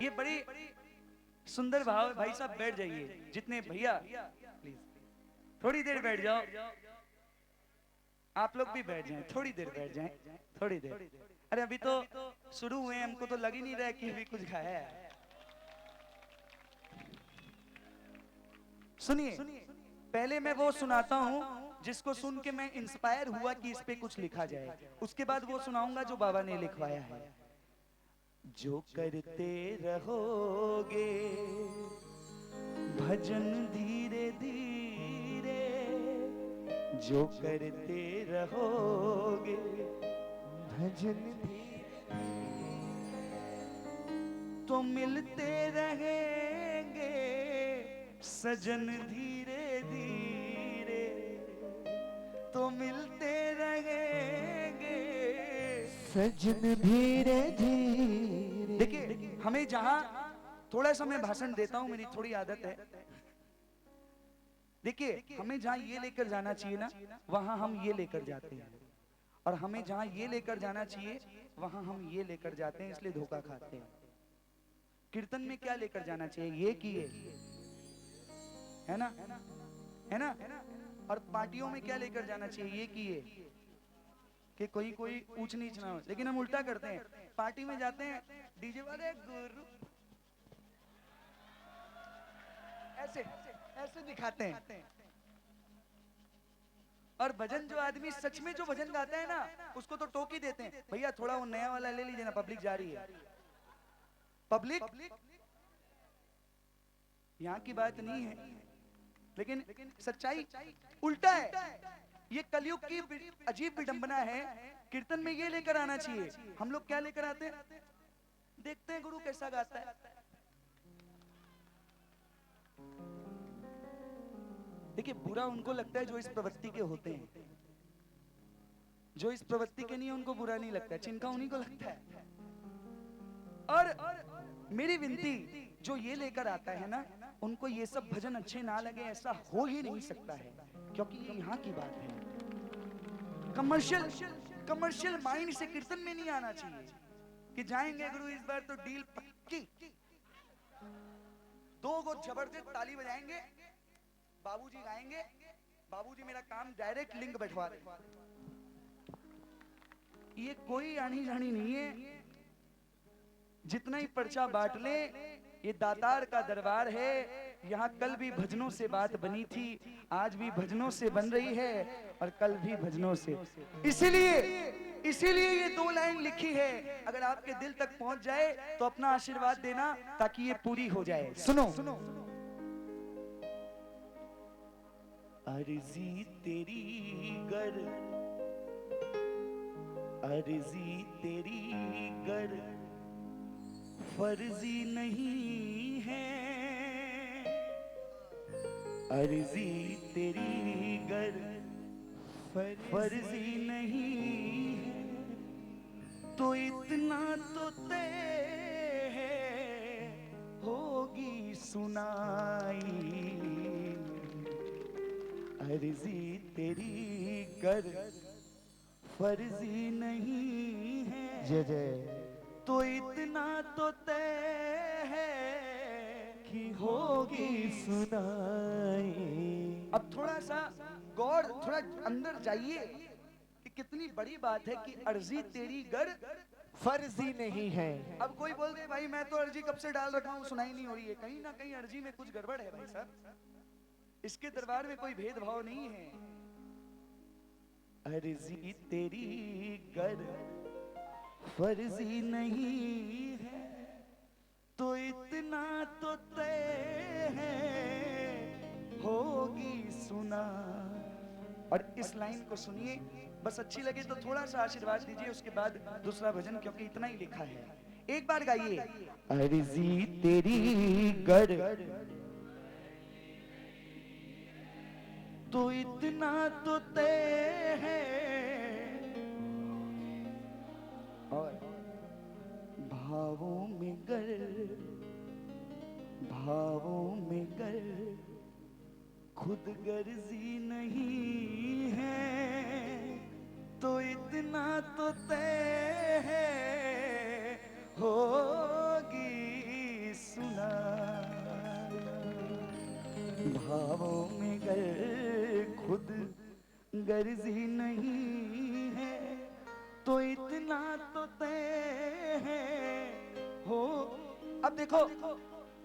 ये बड़ी सुंदर भाव है। भाई साहब बैठ जाइए, जितने भैया प्लीज थोड़ी देर बैठ जाओ। आप लोग भी बैठ जाएं, थोड़ी देर बैठ जाएं, थोड़ी देर। अरे अभी तो शुरू हुए, हमको तो लग ही नहीं रहा है कि अभी कुछ गाया है। सुनिए, पहले मैं वो सुनाता हूँ जिसको सुन के मैं इंस्पायर हुआ कि इस पे कुछ लिखा जाए। उसके बाद वो सुनाऊंगा जो बाबा ने लिखवाया है। जो करते रहोगे भजन धीरे धीरे, जो करते रहोगे भजन धीरे तो मिलते रहेंगे सजन धीरे धीरे, तो मिलते रहेंगे सजन धीरे धीरे। देखिए, हमें जहां थोड़ा सा मैं भाषण देता हूं, मेरी थोड़ी आदत है। देखिए, हमें जहां ये लेकर जाना चाहिए ना, वहां हम ये लेकर जाते हैं, और हमें जहां ये लेकर जाना चाहिए वहां हम ये लेकर जाते हैं, इसलिए धोखा खाते हैं। कीर्तन में क्या लेकर जाना चाहिए, ये किए है ना, है ना। और पार्टियों में क्या लेकर जाना चाहिए, ये किए कि कोई कोई ऊंच नीच ना हो। लेकिन हम उल्टा करते हैं, पार्टी में जाते हैं डीजे वाले गुरु ऐसे ऐसे दिखाते हैं, और भजन जो आदमी सच में जो भजन गाता है ना, उसको तो टोक ही देते हैं, भैया थोड़ा वो नया वाला ले लीजिए ना, पब्लिक जा रही है। पब्लिक यहाँ की बात नहीं है, लेकिन सच्चाई उल्टा है। ये कलयुग की अजीब विडंबना है। कीर्तन में ये लेकर आना चाहिए, हम लोग क्या लेकर आते हैं, देखते हैं गुरु कैसा गाता है। देखिए, बुरा उनको लगता है जो इस प्रवृत्ति के होते हैं, जो इस प्रवृत्ति के नहीं उनको बुरा नहीं लगता है, चिंका उन्हीं को लगता है। और मेरी विनती, जो ये लेकर आता है ना, उनको ये सब भजन अच्छे ना लगे ऐसा हो ही नहीं सकता है, क्योंकि ये यहाँ की बात है। कमर्शियल माइंड से कीर्तन में नहीं आना चाहिए कि जाएंगे गुरु इस बार तो डील पक्की, दो गो जबरदस्त ताली बजाएंगे, बाबूजी गाएंगे, बाबूजी मेरा काम डायरेक्ट लिंक बैठवा रहे। ये कोई आनी जानी नहीं है। जितना ही पर्चा बांट ले, ये दातार का दरबार है। यहाँ कल भी भजनों से बात बनी थी, आज भी भजनों से बन रही है, और कल भी भजनों से। इसीलिए ये दो लाइन लिखी है। अगर आपके दिल तक पहुंच जाए तो अपना आशीर्वाद देना, ताकि ये पूरी हो जाए। सुनो, अर्जी तेरी गर, अर्जी तेरी गर फर्जी नहीं है, अर्जी तेरी गर फर्जी नहीं है, तो इतना तो तय है होगी सुनाई, अर्जी तेरी गर फर्जी नहीं है, जय जय। तो इतना तो तय है कि होगी सुनाई। अब थोड़ा सा गौर, थोड़ा अंदर जाइए कि कितनी बड़ी बात है कि अर्जी तेरी गर फर्जी नहीं है। अब कोई बोल दे भाई मैं तो अर्जी कब से डाल रखा हूं, सुनाई नहीं हो रही है, कहीं ना कहीं अर्जी में कुछ गड़बड़ है भाई साहब। इसके दरबार में कोई भेदभाव नहीं है। अर्जी तेरी गर फर्जी नहीं है, तो इतना तो तय है होगी सुना। और इस लाइन को सुनिए, बस अच्छी लगे तो थोड़ा सा आशीर्वाद दीजिए, उसके बाद दूसरा भजन, क्योंकि इतना ही लिखा है। एक बार गाइए, अर्जी तेरी गर तो इतना तो तय है, और भावों में गर, भावों में गर खुद गर्जी नहीं है, तो इतना तो तय है होगी भावों में गर खुद गर्जी नहीं है तो इतना तो तय है हो। अब देखो,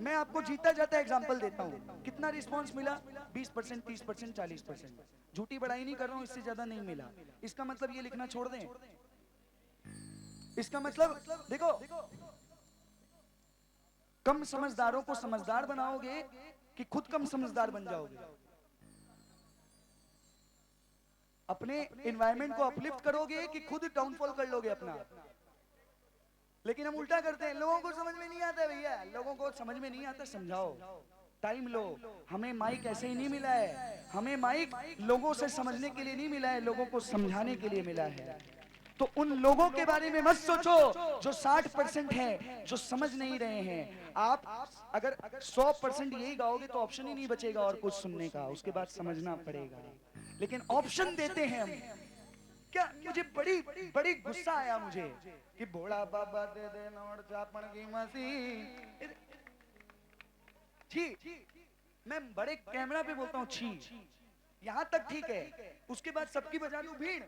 मैं आपको जीता जाता एग्जांपल देता हूं, कितना रिस्पांस मिला? 20%, 30%, 40%। झूठी बड़ाई नहीं कर रहा हूं, इससे ज्यादा नहीं मिला। इसका मतलब ये लिखना छोड़ दें? इसका मतलब देखो, कम समझदारों को समझदार बनाओगे कि खुद कम समझदार बन जाओगे? अपने एनवायरनमेंट को अपलिफ्ट करोगे कि खुद डाउनफॉल कर लोगे अपना? लेकिन हम उल्टा करते हैं, लोगों को समझ में नहीं आता भैया, लोगों को समझ में नहीं आता, समझाओ, टाइम लो। हमें माइक ऐसे ही नहीं मिला है, हमें माइक लोगों से समझने के लिए नहीं मिला है, लोगों को समझाने के लिए मिला है। तो उन लोगों के बारे में मत सोचो जो 60% है, जो समझ नहीं रहे हैं। आप अगर 100% यही गाओगे तो ऑप्शन ही नहीं बचेगा और कुछ सुनने का, उसके बाद समझना पड़ेगा। लेकिन ऑप्शन देते हैं हम। क्या मुझे बड़ी बड़ी गुस्सा आया मुझे कि भोला बाबा दे दे नोट चापन की मसीह। छी, मैं बड़े कैमरा पे बोलता हूँ छी, यहां तक ठीक है, उसके बाद सबकी बजा दूं भीड़।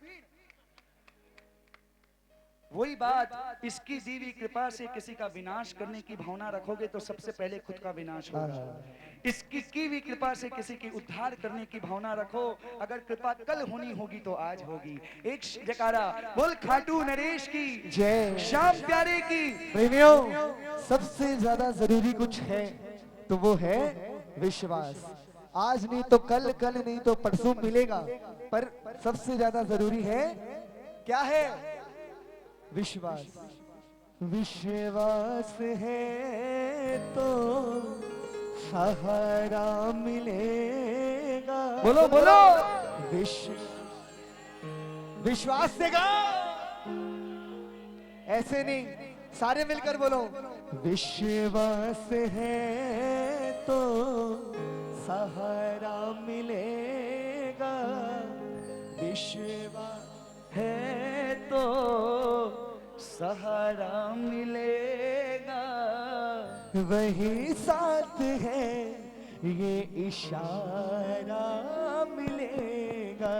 वही बात, इसकी दी हुई कृपा से किसी का विनाश करने की भावना रखोगे तो सबसे पहले खुद का विनाश होगा। इसकी की हुई कृपा से किसी की उद्धार करने की भावना रखो, अगर कृपा कल होनी होगी तो आज होगी। एक जयकारा बोल खाटू नरेश की जय। श्याम प्यारे की। प्रेमियों, सबसे ज्यादा जरूरी कुछ है तो वो है विश्वास। आज नहीं तो कल, कल नहीं तो परसों मिलेगा, पर सबसे ज्यादा जरूरी है क्या है? विश्वास। विश्वास है तो सहारा मिलेगा। बोलो बोलो, विश्वास देगा, ऐसे नहीं, सारे मिलकर बोलो। विश्वास है तो सहारा मिलेगा। विश्वास है तो सहारा मिलेगा, वही साथ है ये इशारा मिलेगा।